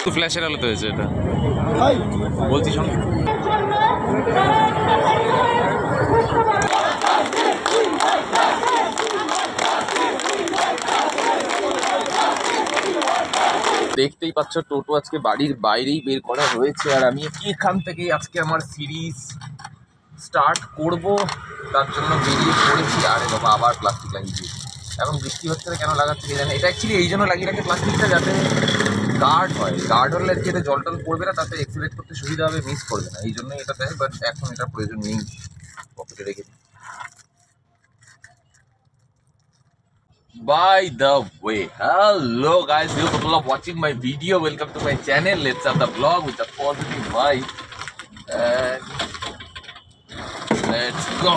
তো ফ্ল্যাশের আলোতে হয়েছে এটা বলছি শোন। দেখতেই পাচ্ছ টোটো আজকে বাড়ির বাইরেই বের করা হয়েছে, আর আমি এখান থেকেই আজকে আমার সিরিজ স্টার্ট করব, তার জন্য বেরিয়ে পড়েছি। আরে বাবা আবার প্লাস্টিক লাগিয়ে দিয়েছি। এখন বৃষ্টি হচ্ছে না কেন লাগাচ্ছে কি জানি। এটা অ্যাকচুয়ালি এই জন্য লাগিয়ে রাখে প্লাস্টিকটা, যাতে গার্ড হয়। গার্ড হলে যেটা জল টল পড়বে না, তাতে এক্সিলেট করতে সুবিধা হবে, মিস করবে না, এই জন্যই এটা দেয়। বাট এখন এটার প্রয়োজন নেই, পকেটে রেখে দিই। By the way, hello guys, you people are watching my video. Welcome to my channel. Let's have the vlog with a positive vibe and let's go.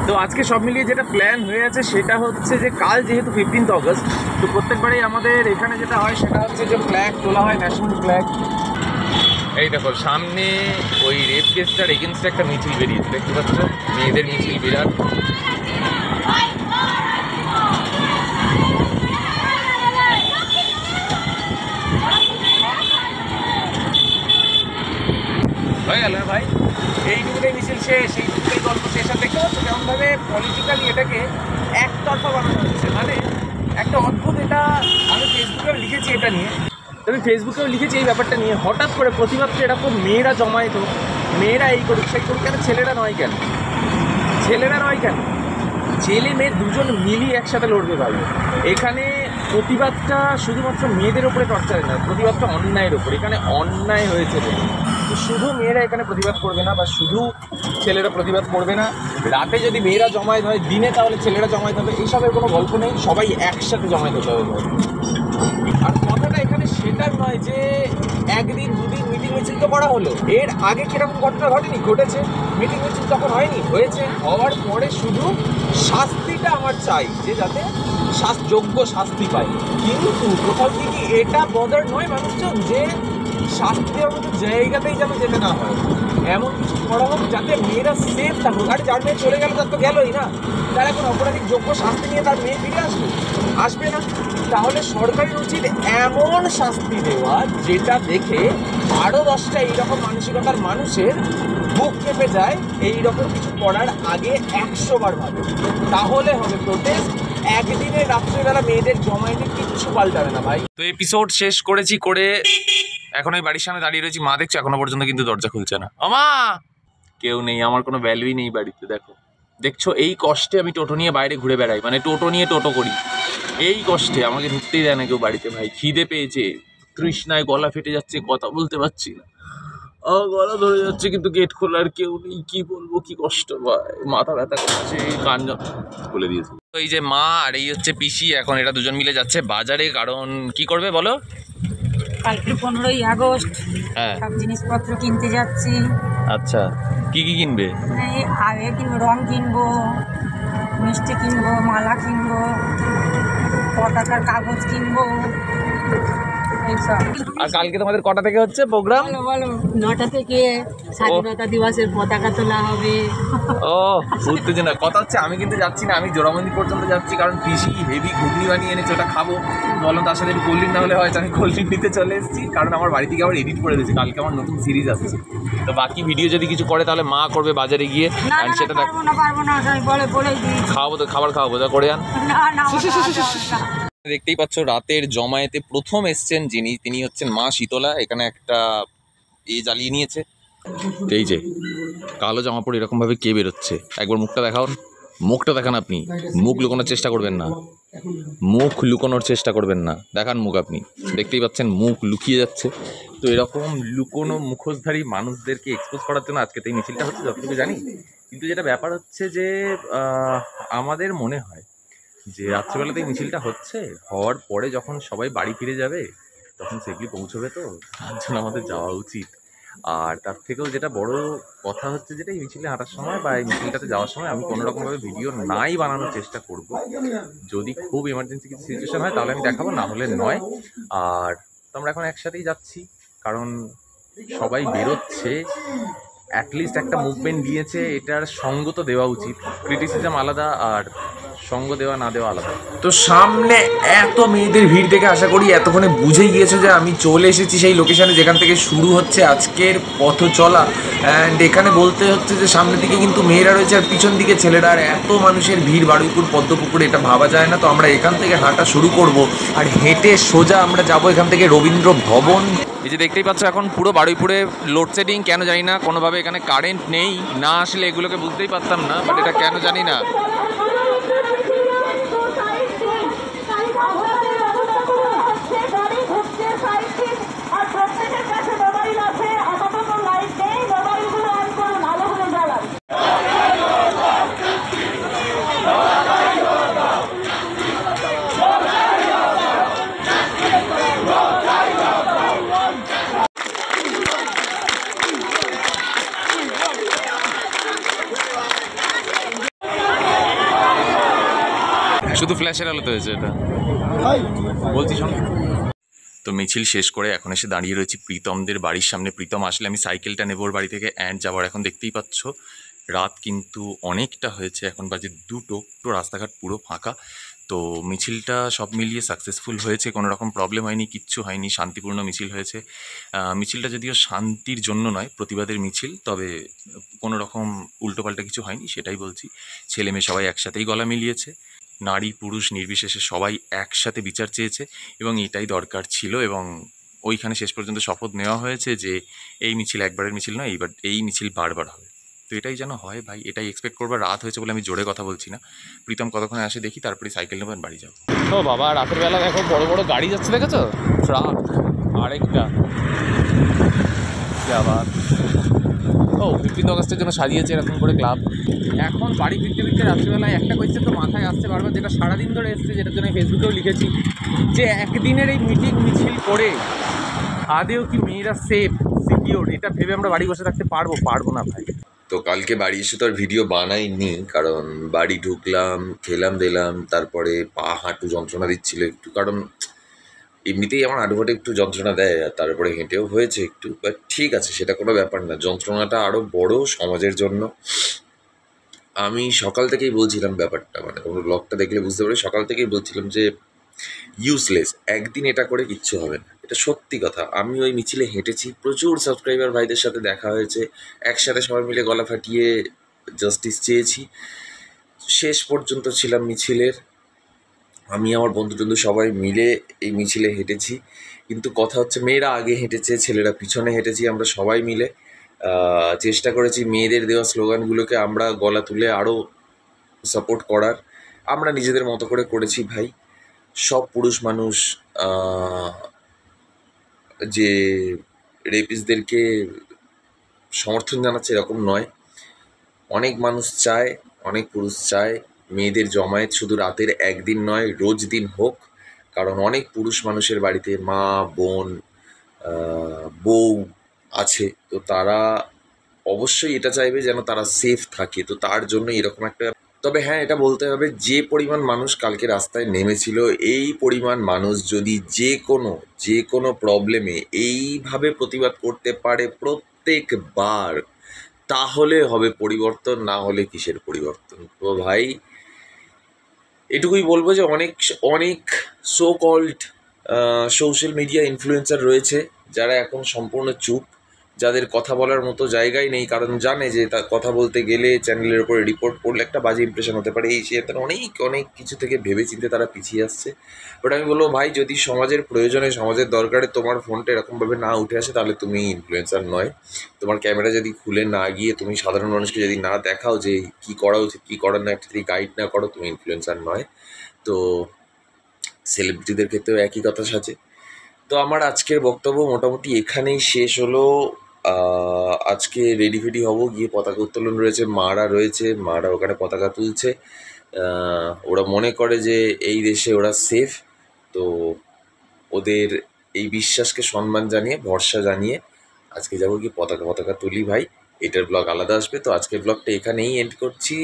তো আজকে সব মিলিয়ে যেটা প্ল্যান হয়ে আছে সেটা হচ্ছে যে কাল যেহেতু 15th অগস্ট, তো প্রত্যেকবারই আমাদের এখানে যেটা হয় সেটা হচ্ছে যে ফ্ল্যাগ তোলা হয়, ন্যাশনাল ফ্ল্যাগ। এই দেখো সামনে ওই রেপ কেসটার এগেনস্টে একটা মিছিল বেরিয়েছে, দেখতে পাচ্ছ, মেয়েদের মিছিল বিরাট। হয়ে গেল না ভাই, এইটুকুটাই মিছিল শেষ, এইটুকুটাই গল্প শেষ। আর দেখতে পাচ্ছ কেমনভাবে পলিটিক্যালি এটাকে একতরফা বানানো হচ্ছে, মানে একটা অদ্ভুত। এটা আমি ফেসবুকেও লিখেছি এটা নিয়ে, আমি ফেসবুকেও লিখেছি এই ব্যাপারটা নিয়ে। হঠাৎ করে প্রতিবাদটা এরকম মেয়েরা জমায়েত হোক, মেয়েরা এই করুক সেই করুক, কেন ছেলেরা নয় কেন? ছেলেরা নয় কেন? ছেলে মেয়ে দুজন মিলিয়ে একসাথে লড়বে ভাই। এখানে প্রতিবাদটা শুধুমাত্র মেয়েদের ওপরে টর্চারে না, প্রতিবাদটা অন্যায়ের ওপর। এখানে অন্যায় হয়েছে বলে শুধু মেয়েরা এখানে প্রতিবাদ করবে না, বা শুধু ছেলেরা প্রতিবাদ করবে না। রাতে যদি মেয়েরা জমায়েত হয়, দিনে তাহলে ছেলেরা জমায়েত হবে, এইসবের কোনো গল্প নেই। সবাই একসাথে জমায়েত হতে হবে। আর কথাটা এখানে সেটা নয় যে একদিন দুদিন মিটিং মিছিল তো করা হলো, এর আগে কিরকম ঘটনা ঘটেনি, ঘটেছে। মিটিং মিছিল তখন হয়নি, হয়েছে। হওয়ার পরে শুধু শাস্তিটা আমার চাই, যে যাতে যোগ্য শাস্তি পায়। কিন্তু কোথাও কি এটা বদার নয় মানুষজন যে শাস্তি দেওয়ার মতো জায়গাতেই যেন যেতে না হয়, এমন কিছু করা হোক যাতে মেয়েরা সেফ থাকুক। আর যার মেয়ে চলে গেল তার তো গেলই না, তার এখন অপরাধীর যোগ্য শাস্তি নিয়ে তার মেয়ে ফিরে আসবে না। তাহলে সরকারের উচিত এমন শাস্তি দেওয়া যেটা দেখে আরও 10টা এইরকম মানসিকতার মানুষের বুক কেঁপে যায়, এইরকম কিছু করার আগে 100 বার ভাবে। তাহলে হবে প্রোটেস্ট। একদিনে রাত্রিবেলা মেয়েদের জমায়েতে কিচ্ছু পাল্টাবে না ভাই। তো এপিসোড শেষ করেছি, করে এখন ওই বাড়ির সামনে দাঁড়িয়ে রয়েছি। মা দেখছো এখনো পর্যন্ত কিন্তু দরজা খুলছে না। মা কেউ নেই, আমার কোনো ভ্যালুই নেই বাড়িতে। দেখছো এই কষ্টে আমি টোটো নিয়ে বাইরে ঘুরে বেড়াই, মানে টোটো নিয়ে টোটো করি। এই কষ্টে আমাকে ঢুকতেই দেয় না কেউ বাড়িতে ভাই। খিদে পেয়েছে, তৃষ্ণায় গলা ফেটে যাচ্ছে, কথা বলতে পারছি না, গলা ধরে যাচ্ছে, কিন্তু গেট খোলার কেউ নেই। কি বলবো, কি কষ্ট ভাই, মাথা ব্যথা করছে, কান খুলে দিয়েছে। তো এই যে মা আর এই হচ্ছে পিসি, এখন এরা দুজন মিলে যাচ্ছে বাজারে। কারণ কি করবে বলো? কালকে 15ই আগস্ট, হ্যাঁ, সব জিনিসপত্র কিনতে যাচ্ছি। আচ্ছা, কি কি কিনবে? এই আগে কিনবো, রং কিনবো, মিষ্টি কিনবো, মালা কিনবো, পতাকার কাগজ কিনবো, এইসব। আর কালকে তোমাদের কটা থেকে হচ্ছে প্রোগ্রাম? বলো বলো। 9টা থেকে স্বাধীনতা দিবসের পতাকা তোলা হবে। ও উত্তেজনা। কথা হচ্ছে আমি কিন্তু যাচ্ছি না, আমি জোড়ামন্দির পর্যন্ত যাচ্ছি, কারণ পিসি হেভি ঘুগনি বানিয়ে এনেছে, ওটা খাবো। বললাম তার সাথে একটু কোল্ড ড্রিঙ্ক না হলে হয়তো, আমি কোল্ড ড্রিঙ্ক নিতে চলে এসেছি। কারণ আমার বাড়ি থেকে আবার এডিট করে দিয়েছি, কালকে আমার নতুন সিরিজ আসছে। তো বাকি ভিডিও যদি কিছু করে তাহলে মা করবে বাজারে গিয়ে, অ্যান্ড সেটা পারবো না, আমি বলেই দিই। খাওয়াবো তো, খাবার খাওয়াবো, যা করে আন। না দেখতেই পাচ্ছ রাতের জমায়েতে প্রথম এসছেন যিনি, তিনি হচ্ছেন মা শীতলা। এখানে একটা জ্বালিয়ে নিয়েছে। এই যে কালো জামা পরে এরকম ভাবে কে বেরোচ্ছে, একবার মুখটা দেখান। মুখটা দেখান আপনি, মুখ লুকোনোর চেষ্টা করবেন না, মুখ লুকোনোর চেষ্টা করবেন না, দেখান মুখ। আপনি দেখতেই পাচ্ছেন মুখ লুকিয়ে যাচ্ছে। তো এরকম লুকোনো মুখোশধারী মানুষদেরকে এক্সপোজ করার জন্য আজকে এই মিছিলটা হচ্ছে, যতটুকু জানি। কিন্তু যেটা ব্যাপার হচ্ছে যে আমাদের মনে হয় যে রাত্রিবেলাতেই মিছিলটা হচ্ছে, হওয়ার পরে যখন সবাই বাড়ি ফিরে যাবে তখন সেগুলি পৌঁছবে, তো তার জন্য আমাদের যাওয়া উচিত। আর তার থেকেও যেটা বড় কথা হচ্ছে, যেটা এই মিছিলে হাঁটার সময় বা এই মিছিলটাতে যাওয়ার সময় আমি কোনোরকমভাবে ভিডিও নাই বানানোর চেষ্টা করব। যদি খুব এমার্জেন্সি কিছু সিচুয়েশন হয় তাহলে আমি দেখাবো, না হলে নয়। আর তো আমরা এখন একসাথেই যাচ্ছি, কারণ সবাই বেরোচ্ছে, অ্যাটলিস্ট একটা মুভমেন্ট দিয়েছে, এটার সঙ্গ তো দেওয়া উচিত। ক্রিটিসিজম আলাদা আর সঙ্গ দেওয়া না দেওয়া আলাদা। তো সামনে এত মেয়েদের ভিড় দেখে আশা করি এতক্ষণে বুঝেই গিয়েছো যে আমি চলে এসেছি সেই লোকেশানে যেখান থেকে শুরু হচ্ছে আজকের পথ চলা। অ্যান্ড এখানে বলতে হচ্ছে যে সামনের দিকে কিন্তু মেয়েরা রয়েছে আর পিছন দিকে ছেলেরা, আর এত মানুষের ভিড় বারুইপুর পদ্মপুকুরে এটা ভাবা যায় না। তো আমরা এখান থেকে হাঁটা শুরু করব আর হেঁটে সোজা আমরা যাব এখান থেকে রবীন্দ্র ভবন। এই যে দেখতেই পাচ্ছ এখন পুরো বারুইপুরে লোডশেডিং, কেন জানি না, কোনোভাবে এখানে কারেন্ট নেই, না আসলে এগুলোকে বুঝতেই পারতাম না, বাট এটা কেন জানি না। শুধু ফ্ল্যাশের আলোতে হয়েছে এটা, বলছি শোনো। তো মিছিল শেষ করে এখন এসে দাঁড়িয়ে রয়েছি প্রীতমদের বাড়ির সামনে। প্রীতম আসলে আমি সাইকেলটা নেব ওর বাড়ি থেকে অ্যান্ড যাওয়ার। এখন দেখতেই পাচ্ছ রাত কিন্তু অনেকটা হয়েছে, এখন বাজে 2টো, তো রাস্তাঘাট পুরো ফাঁকা। তো মিছিলটা সব মিলিয়ে সাকসেসফুল হয়েছে, কোনো রকম প্রবলেম হয়নি, কিচ্ছু হয়নি, শান্তিপূর্ণ মিছিল হয়েছে। মিছিলটা যদিও শান্তির জন্য নয়, প্রতিবাদের মিছিল, তবে কোনো রকম উল্টোপাল্টা কিছু হয়নি, সেটাই বলছি। ছেলে মেয়ে সবাই একসাথেই গলা মিলিয়েছে, নারী পুরুষ নির্বিশেষে সবাই একসাথে বিচার চেয়েছে এবং এটাই দরকার ছিল। এবং ওইখানে শেষ পর্যন্ত শপথ নেওয়া হয়েছে যে এই মিছিল একবারের মিছিল নয়, এইবার এই মিছিল বারবার হবে। তো এটাই যেন হয় ভাই, এটাই এক্সপেক্ট করবার। রাত হয়েছে বলে আমি জোরে কথা বলছি না। প্রীতম কতক্ষণে আসে দেখি, তারপরে সাইকেল নেবেন বাড়ি যাবো। ও বাবা, রাতের বেলা দেখো বড় বড় গাড়ি যাচ্ছে, দেখেছো? ট্রাক আরেকটা, আবার ও 15 আগস্টের জন্য সাজিয়েছে এরকম করে ক্লাব। এখন বাড়ি ফিরতে ফিরতে রাত্রিবেলায় একটা কোয়েশ্চেন তো মাথায় আসছে বারবার, যেটা সারাদিন ধরে এসছে, যেটার জন্য ফেসবুকেও লিখেছি, যে একদিনের এই মিটিং মিছিল করে আদেও কি মেয়েরা সেফ সিকিউর, এটা ভেবে আমরা বাড়ি বসে থাকতে পারবো না ভাই। তো কালকে বাড়ি এসে তো আর ভিডিও বানাইনি, কারণ বাড়ি ঢুকলাম, খেলাম দিলাম, তারপরে পা হাঁটু যন্ত্রণা দিচ্ছিল একটু, কারণ এমনিতেই আমার হাঁটুফাটে একটু যন্ত্রণা দেয়, আর তারপরে হেঁটেও হয়েছে একটু, বাট ঠিক আছে, সেটা কোনো ব্যাপার না। যন্ত্রণাটা আরও বড় সমাজের জন্য। আমি সকাল থেকেই বলছিলাম ব্যাপারটা, মানে তোমরা ব্লগটা দেখলে বুঝতে পারি, সকাল থেকেই বলছিলাম যে ইউজলেস, একদিন এটা করে কিচ্ছু হবে না, এটা সত্যি কথা। আমি ওই মিছিলে হেঁটেছি, প্রচুর সাবস্ক্রাইবার ভাইদের সাথে দেখা হয়েছে, একসাথে সবাই মিলে গলা ফাটিয়ে জাস্টিস চেয়েছি, শেষ পর্যন্ত ছিলাম মিছিলের। আমি আমার বন্ধু সবাই মিলে এই মিছিলে হেঁটেছি, কিন্তু কথা হচ্ছে মেয়েরা আগে হেঁটেছে, ছেলেরা পিছনে হেঁটেছি, আমরা সবাই মিলে চেষ্টা করেছি মেয়েদের দেওয়া স্লোগানগুলোকে আমরা গলা তুলে আরও সাপোর্ট করার। আমরা নিজেদের মতো করে করেছি ভাই। সব পুরুষ মানুষ যে রেপিস্টদেরকে সমর্থন জানাচ্ছে এরকম নয়। অনেক মানুষ চায়, অনেক পুরুষ চায় মেয়েদের জমায়েত শুধু রাতের একদিন নয়, রোজ দিন হোক, কারণ অনেক পুরুষ মানুষের বাড়িতে মা বোন বউ আছে, তো তারা অবশ্যই এটা চাইবে যেন তারা সেফ থাকে, তো তার জন্য এরকম একটা। তবে হ্যাঁ, এটা বলতে হবে, যে পরিমাণ মানুষ কালকে রাস্তায় নেমেছিল, এই পরিমাণ মানুষ যদি যে কোনো প্রবলেমে এইভাবে প্রতিবাদ করতে পারে প্রত্যেকবার, তাহলে হবে পরিবর্তন, না হলে কিসের পরিবর্তন। তো ভাই এটুকুই বলবো যে অনেক so called social media influencer রয়েছে যারা এখন সম্পূর্ণ চুপ, যাদের কথা বলার মতো জায়গাই নেই, কারণ জানে যে তার কথা বলতে গেলে চ্যানেলের উপরে রিপোর্ট করলে একটা বাজে ইমপ্রেশন হতে পারে, এই সে তারা অনেক কিছু থেকে ভেবে চিন্তে তারা পিছিয়ে আসছে। বাট আমি বলবো ভাই, যদি সমাজের প্রয়োজনে, সমাজের দরকারে তোমার ফোনটা এরকমভাবে না উঠে আসে, তাহলে তুমি ইনফ্লুয়েন্সার নয়। তোমার ক্যামেরা যদি খুলে না গিয়ে তুমি সাধারণ মানুষকে যদি না দেখাও যে কী করা উচিত কী করার না, একটা যদি গাইড না করো, তুমি ইনফ্লুয়েন্সার নয়। তো সেলিব্রিটিদের ক্ষেত্রেও একই কথা সাজে। তো আমার আজকের বক্তব্য মোটামুটি এখানেই শেষ হলো। আজকে রেডি ফেডি হবো, গিয়ে পতাকা উত্তোলন রয়েছে, মারা ওখানে পতাকা তুলছে। ওরা মনে করে যে এই দেশে ওরা সেফ, তো ওদের এই বিশ্বাসকে সম্মান জানিয়ে, ভরসা জানিয়ে আজকে যাবো গিয়ে পতাকা তুলি ভাই। এটার ব্লগ আলাদা আসবে। তো আজকের ব্লগটা এখানেই এন্ড করছি।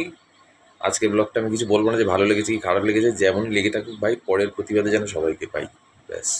আজকের ব্লগটা আমি কিছু বলবো না যে ভালো লেগেছে কি খারাপ লেগেছে, যেমন লেগে থাকুক ভাই, পরের প্রতিবাদে যেন সবাইকে পাই, ব্যাস।